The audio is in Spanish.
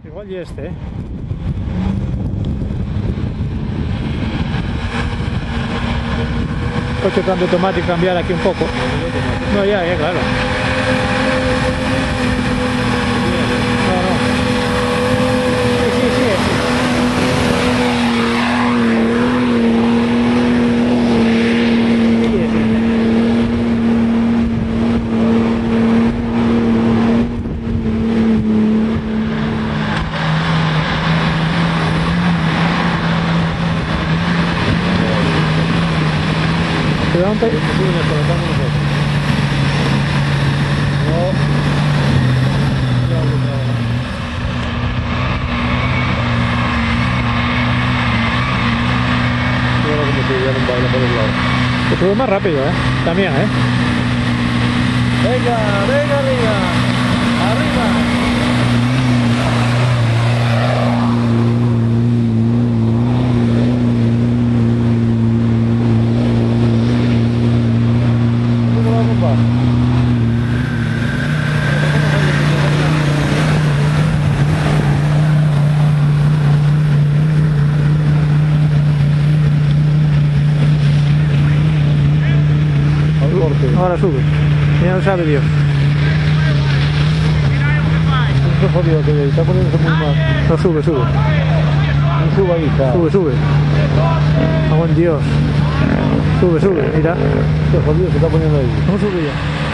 Igual y este, ¿eh? Coche cambio automático, cambiar aquí un poco. No, ya, claro. No, no. Sí. Que sube más rápido, también, Venga, arriba. Ahora sube. Ya no sabe Dios. Esto jodido que está poniéndose muy mal. No, sube. No suba ahí, está. Sube. Ah, buen Dios. Sube, mira. Esto jodido se está poniendo ahí. No sube ya.